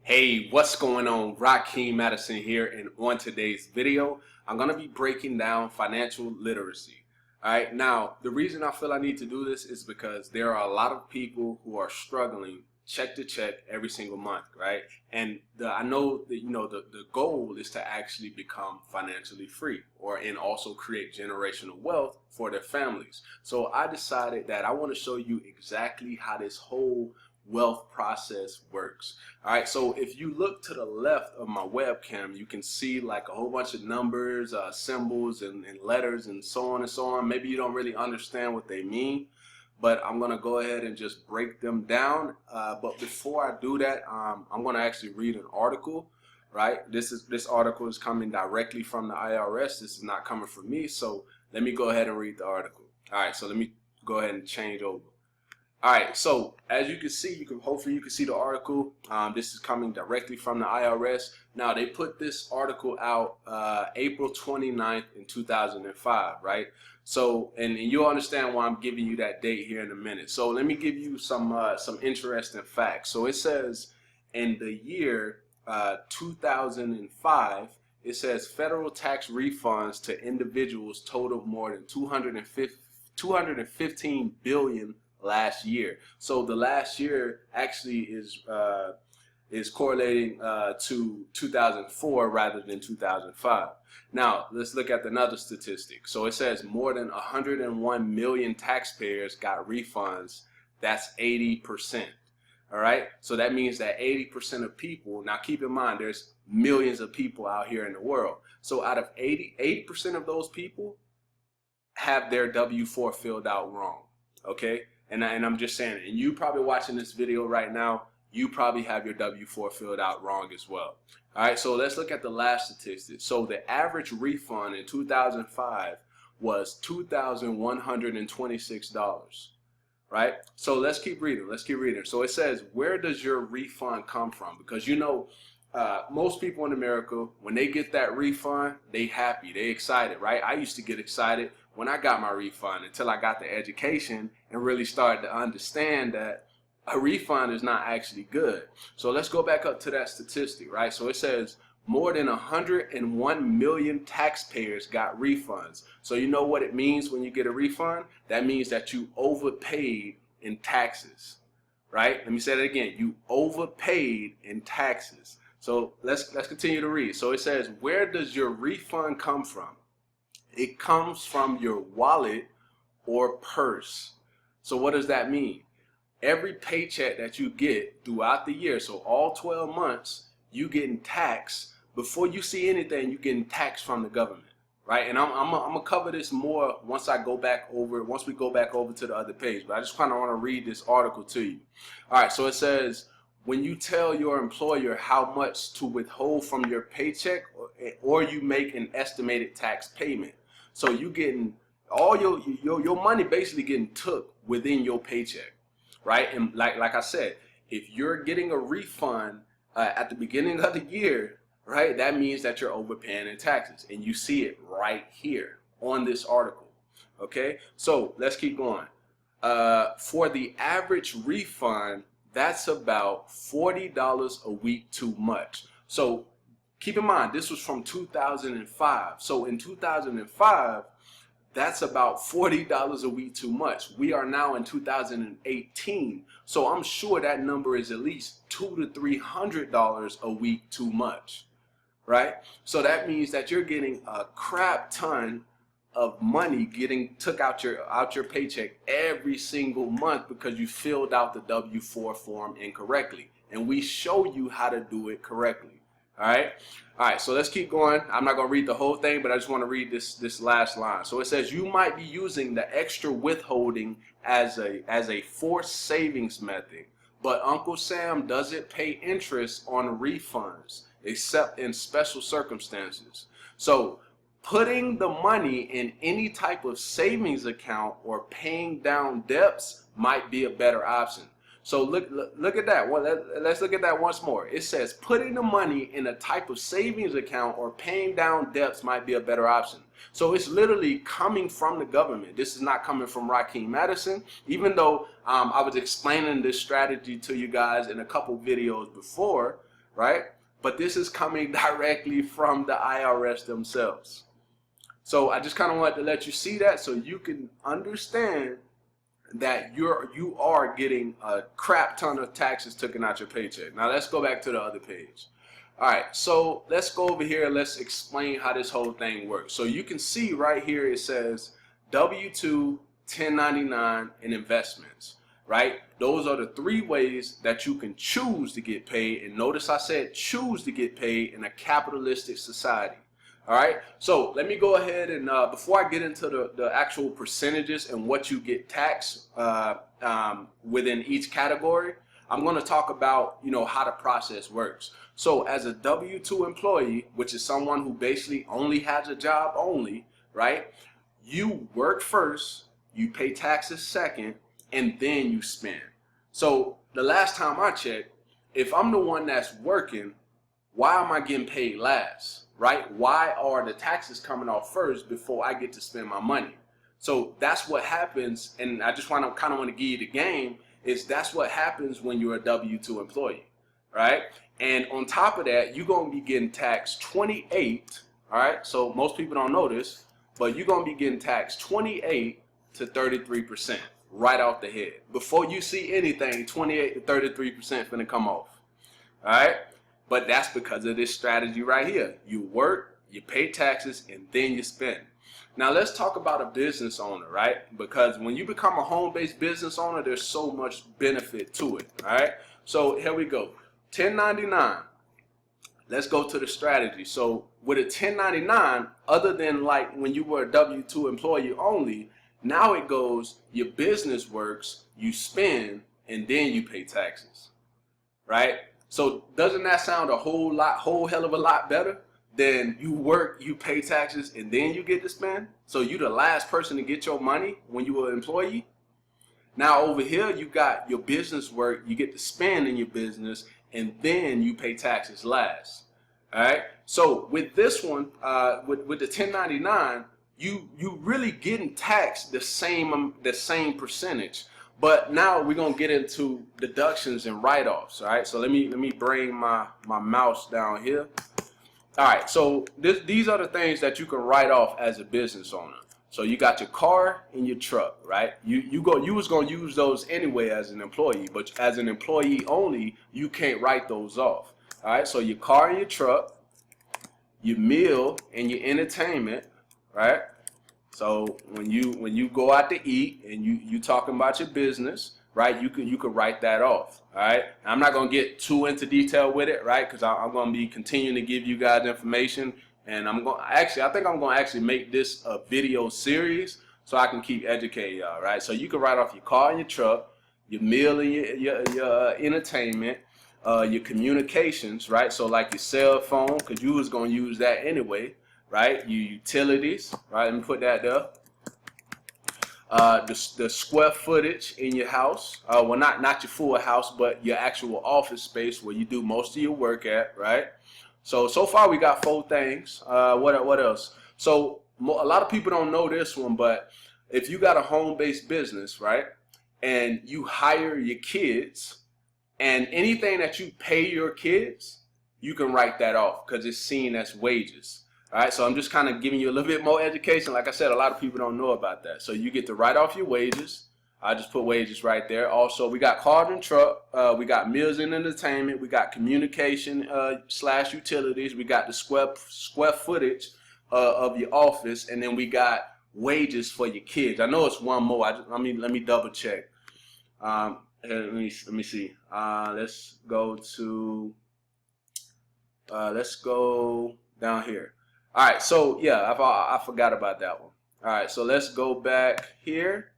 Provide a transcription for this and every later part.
Hey, what's going on? Rakeem Madison here, and on today's video, I'm going to be breaking down financial literacy. All right, now, the reason I feel I need to do this is because there are a lot of people who are struggling check to check every single month, right? And I know that, the goal is to actually become financially free and also create generational wealth for their families. So I decided that I want to show you exactly how this whole wealth process works. All right, so if you look to the left of my webcam, you can see like a whole bunch of numbers, symbols, and letters, and so on and so on. Maybe you don't really understand what they mean, but I'm gonna go ahead and just break them down. But before I do that, I'm gonna actually read an article. Right, this article is coming directly from the IRS. This is not coming from me, so let me go ahead and read the article. All right, so let me go ahead and change over. All right, so as you can see, hopefully you can see the article. This is coming directly from the IRS. Now, they put this article out April 29th in 2005, right? So, and you'll understand why I'm giving you that date here in a minute. So let me give you some interesting facts. So it says in the year 2005, it says federal tax refunds to individuals totaled more than 215 billion last year. So the last year actually is correlating to 2004 rather than 2005. Now let's look at another statistic. So it says more than 101 million taxpayers got refunds. That's 80%. All right, so that means that 80% of people, now keep in mind there's millions of people out here in the world. So out of 80% of those people have their W-4 filled out wrong. Okay. And I'm just saying, and you probably watching this video right now, you probably have your W-4 filled out wrong as well. All right, so let's look at the last statistic. So the average refund in 2005 was $2,126, right? So let's keep reading. So it says, where does your refund come from? Because most people in America, when they get that refund, they happy, they excited, right? I used to get excited when I got my refund until I got the education and really started to understand that a refund is not actually good. So let's go back up to that statistic, right? So it says more than 101 million taxpayers got refunds. So you know what it means when you get a refund? That means that you overpaid in taxes, right? Let me say that again. You overpaid in taxes. So let's continue to read. So it says, where does your refund come from? It comes from your wallet or purse. So what does that mean? Every paycheck that you get throughout the year, so all 12 months, you getting taxed. Before you see anything, you getting taxed from the government, right? And I'm gonna cover this more once we go back over to the other page. But I just kind of want to read this article to you. All right, so it says, when you tell your employer how much to withhold from your paycheck, or you make an estimated tax payment. So you getting all your money basically getting took within your paycheck, right? And like I said, if you're getting a refund at the beginning of the year, right, that means that you're overpaying in taxes, and you see it right here on this article. Okay, so let's keep going. For the average refund, that's about $40 a week too much. So keep in mind, this was from 2005. So in 2005, that's about $40 a week too much. We are now in 2018. So I'm sure that number is at least $200 to $300 a week too much, right? So that means that you're getting a crap ton of money getting took out your paycheck every single month because you filled out the W-4 form incorrectly. And we show you how to do it correctly. All right, so let's keep going. I'm not going to read the whole thing, but I just want to read this last line. So it says, you might be using the extra withholding as a forced savings method, but Uncle Sam doesn't pay interest on refunds except in special circumstances. So putting the money in any type of savings account or paying down debts might be a better option. So look at that. Well, let's look at that once more. It says putting the money in a type of savings account or paying down debts might be a better option. So it's literally coming from the government. This is not coming from Rakeem Madison, even though I was explaining this strategy to you guys in a couple videos before, right? But this is coming directly from the IRS themselves. So I just kind of wanted to let you see that so you can understand that you are getting a crap ton of taxes taken out your paycheck. Now let's go back to the other page. All right, so let's go over here. Let's explain how this whole thing works. So you can see right here it says W-2, 1099, and investments, right? Those are the three ways that you can choose to get paid. And notice I said choose to get paid in a capitalistic society. All right, so let me go ahead and before I get into the actual percentages and what you get taxed within each category, I'm going to talk about, how the process works. So as a W-2 employee, which is someone who basically only has a job only, right? You work first, you pay taxes second, and then you spend. So the last time I checked, if I'm the one that's working, why am I getting paid last? Right? Why are the taxes coming off first before I get to spend my money? So that's what happens, and I just kind of want to give you the game, is that's what happens when you're a W-2 employee, right? And on top of that, you're going to be getting taxed 28, all right? So most people don't know this, but you're going to be getting taxed 28 to 33% right off the head. Before you see anything, 28 to 33% finna come off, all right? But that's because of this strategy right here. You work, you pay taxes, and then you spend. Now let's talk about a business owner, right? Because when you become a home-based business owner, there's so much benefit to it, all right? So here we go. 1099. Let's go to the strategy. So with a 1099, other than like when you were a W-2 employee only, now it goes, your business works, you spend, and then you pay taxes, right? So doesn't that sound a whole hell of a lot better than you work, you pay taxes, and then you get to spend? So you the last person to get your money when you were an employee. Now over here, you got your business work, you get to spend in your business, and then you pay taxes last. All right. So with this one, with the 1099, you really getting taxed the same percentage. But now we're gonna get into deductions and write-offs. All right, so let me bring my mouse down here. All right, so these are the things that you can write off as a business owner. So you got your car and your truck, right? You was gonna use those anyway as an employee, but as an employee only, you can't write those off. All right, so your car and your truck, your meal and your entertainment, right? So when you go out to eat and you talking about your business, right? You can write that off. All right. I'm not gonna get too into detail with it, right? Because I'm gonna be continuing to give you guys information, and I think I'm gonna actually make this a video series so I can keep educating y'all, right? So you can write off your car and your truck, your meal and your entertainment, your communications, right? So like your cell phone, because you was gonna use that anyway. Right, your utilities, right? Let me put that there. The square footage in your house, well, not your full house, but your actual office space where you do most of your work at, right? So far we got 4 things. What else? So a lot of people don't know this one, but if you got a home-based business, right, and you hire your kids, and anything that you pay your kids, you can write that off because it's seen as wages. All right, so I'm just kind of giving you a little bit more education. Like I said, a lot of people don't know about that. So you get to write off your wages. I just put wages right there. Also, we got car and truck. We got meals and entertainment. We got communication / utilities. We got the square footage of your office, and then we got wages for your kids. I know it's one more. Let me double check. Let me see. Let's go down here. All right, so yeah, I forgot about that one. All right, so let's go back here.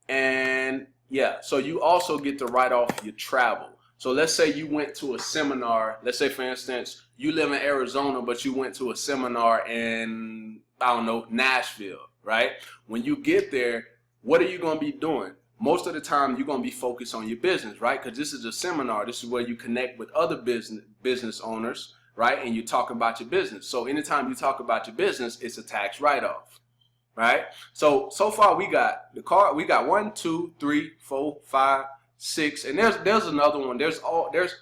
And yeah, so you also get to write off your travel. So let's say you went to a seminar. Let's say, for instance, you live in Arizona, but you went to a seminar in, I don't know, Nashville, right? When you get there, what are you going to be doing? Most of the time, you're going to be focused on your business, right? Because this is a seminar. This is where you connect with other business owners, right? And you talk about your business. So anytime you talk about your business, it's a tax write-off, right? So far we got the car. We got 1, 2, 3, 4, 5, 6, and there's another one. There's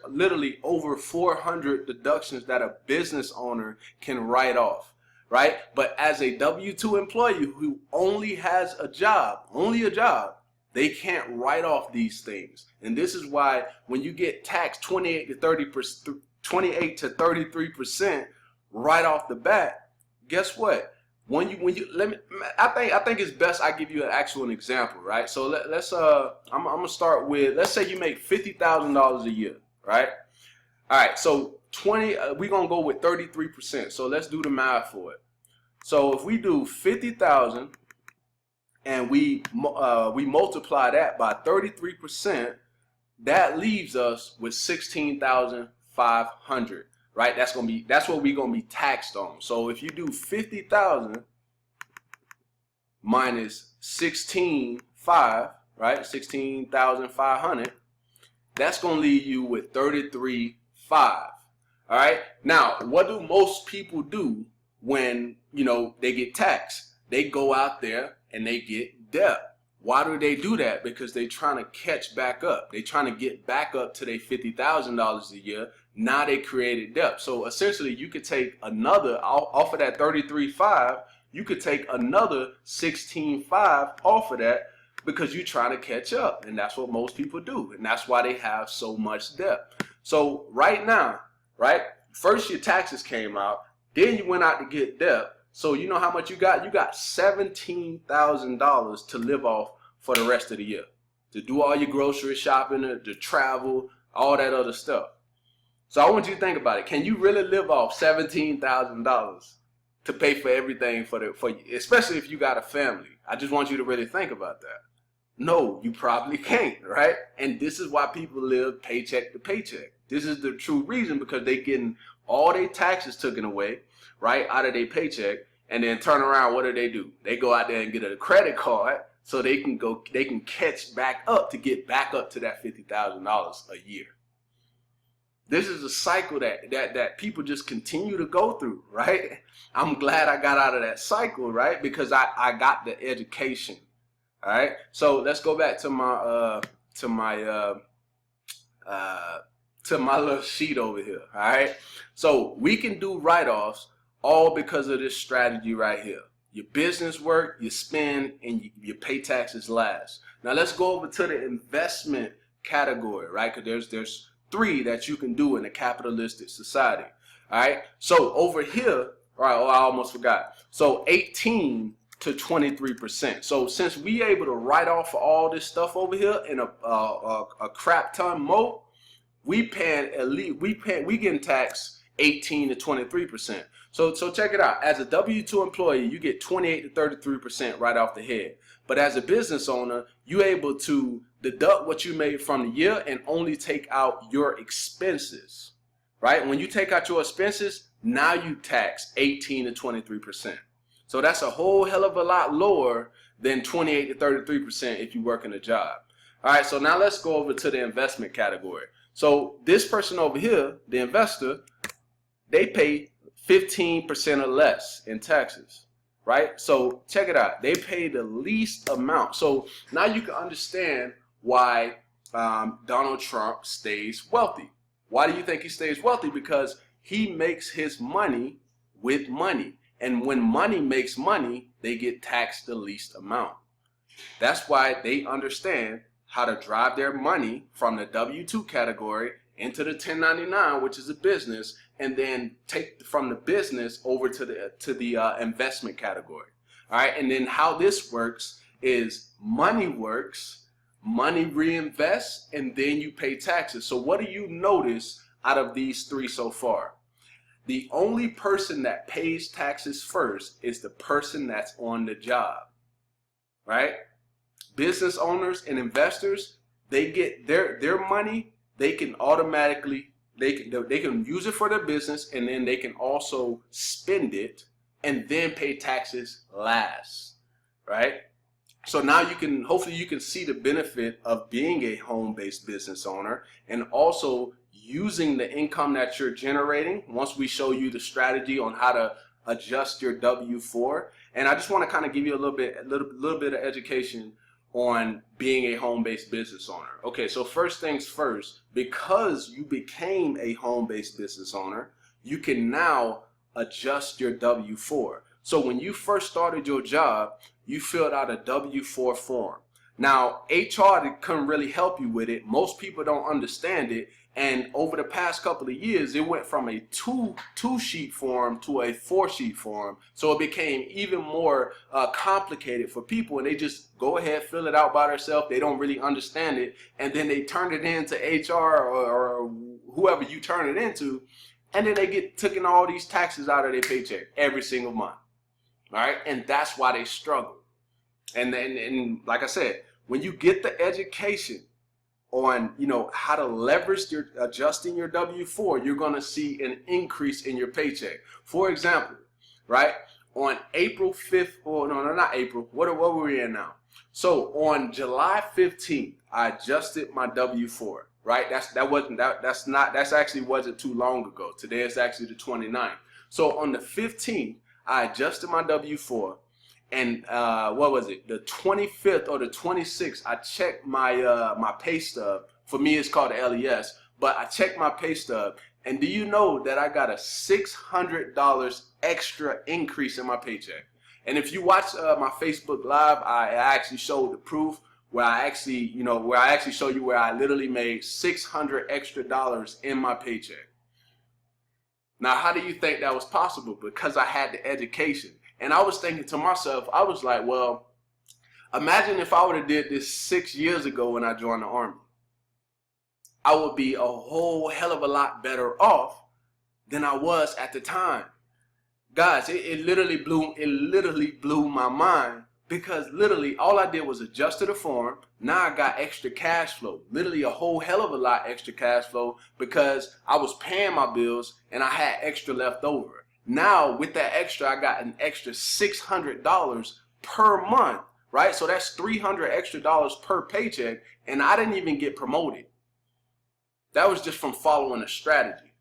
literally over 400 deductions that a business owner can write off, right? But as a W-2 employee who only has a job, they can't write off these things. And this is why when you get taxed 28 to 33% right off the bat, guess what? When you let me, I think it's best I give you an example, right? So let's I'm gonna start with, let's say you make $50,000 a year, right? All right, so we're gonna go with 33%. So let's do the math for it. So if we do 50,000 and we multiply that by 33%, that leaves us with 16,500. Right, that's what we're gonna be taxed on. So if you do 50,000 minus 16,500, right, 16,500, that's gonna leave you with 33,500. All right. Now, what do most people do when they get taxed? They go out there and they get debt. Why do they do that? Because they're trying to catch back up. They're trying to get back up to their $50,000 a year. Now they created debt. So essentially, you could take another off of that 33,500. You could take another 16,500 off of that because you're trying to catch up, and that's what most people do, and that's why they have so much debt. So right now, right, first your taxes came out, then you went out to get debt. So you know how much you got? You got $17,000 to live off for the rest of the year, to do all your grocery shopping, to travel, all that other stuff. So I want you to think about it. Can you really live off $17,000 to pay for everything for you, especially if you got a family? I just want you to really think about that. No, you probably can't, right? And this is why people live paycheck to paycheck. This is the true reason, because they're getting all their taxes taken away, right, out of their paycheck, and then turn around, what do? They go out there and get a credit card so they can catch back up to get back up to that $50,000 a year. This is a cycle that people just continue to go through, right? I'm glad I got out of that cycle, right? Because I got the education. All right. So let's go back to my little sheet over here. All right. So we can do write-offs all because of this strategy right here. Your business work, you spend, and you pay taxes last. Now let's go over to the investment category, right? Because there's 3 that you can do in a capitalistic society. All right. So over here, all right. Oh, I almost forgot. So 18 to 23%. So since we able to write off all this stuff over here in a crap ton more, we getting taxed 18 to 23%. So check it out. As a W-2 employee, you get 28 to 33% right off the head. But as a business owner, you're able to deduct what you made from the year and only take out your expenses, right? When you take out your expenses, now you tax 18 to 23%. So that's a whole hell of a lot lower than 28 to 33% if you work in a job. All right, so now let's go over to the investment category. So this person over here, the investor, they pay 15% or less in taxes, right? So check it out. They pay the least amount. So now you can understand why Donald Trump stays wealthy. Why do you think he stays wealthy? Because he makes his money with money. And when money makes money, they get taxed the least amount. That's why they understand how to drive their money from the W-2 category into the 1099, which is a business, and then take from the business over to the investment category. All right, and then how this works is money works, money reinvests, and then you pay taxes. So what do you notice out of these 3 so far? The only person that pays taxes first is the person that's on the job, right? Business owners and investors, they get their money. They can automatically, they can use it for their business, and then they can also spend it and then pay taxes last, right? So now hopefully you can see the benefit of being a home-based business owner and also using the income that you're generating once we show you the strategy on how to adjust your W-4. And I just want to kind of give you a little bit of education on being a home-based business owner. Okay, so first things first, because you became a home-based business owner, you can now adjust your W-4. So when you first started your job, you filled out a W-4 form. Now, HR couldn't really help you with it. Most people don't understand it. And over the past couple of years, it went from a two-sheet form to a 4-sheet form. So it became even more complicated for people. And they just go ahead, fill it out by themselves. They don't really understand it. And then they turn it into HR or whoever you turn it into. And then they get taking all these taxes out of their paycheck every single month. All right. And that's why they struggle. And like I said, when you get the education on, how to leverage your adjusting your W-4, you're going to see an increase in your paycheck. For example, right, on April 5th, or no, not April, what were we in now? So on July 15th, I adjusted my W-4, right? That's actually wasn't too long ago. Today is actually the 29th. So on the 15th, I adjusted my W-4. And what was it? The 25th or the 26th, I checked my my pay stub. For me, it's called the LES, but I checked my pay stub. And do you know that I got a $600 extra increase in my paycheck? And if you watch my Facebook Live, I actually showed the proof where I actually, show you where I literally made $600 extra in my paycheck. Now, how do you think that was possible? Because I had the education. And I was thinking to myself, I was like, well, imagine if I would have did this 6 years ago when I joined the Army. I would be a whole hell of a lot better off than I was at the time. Guys, it literally blew my mind, because literally all I did was adjust to the form. Now I got extra cash flow, literally a whole hell of a lot extra cash flow, because I was paying my bills and I had extra left over. Now, with that extra, I got an extra $600 per month, right? So that's $300 extra per paycheck, and I didn't even get promoted. That was just from following a strategy,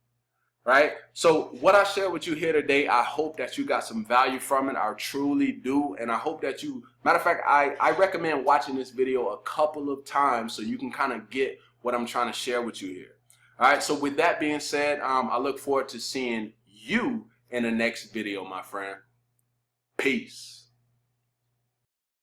right? So what I share with you here today, I hope that you got some value from it. I truly do, and I hope that you, matter of fact, I recommend watching this video a couple of times so you can kind of get what I'm trying to share with you here. All right, so with that being said, I look forward to seeing you in the next video, my friend. Peace.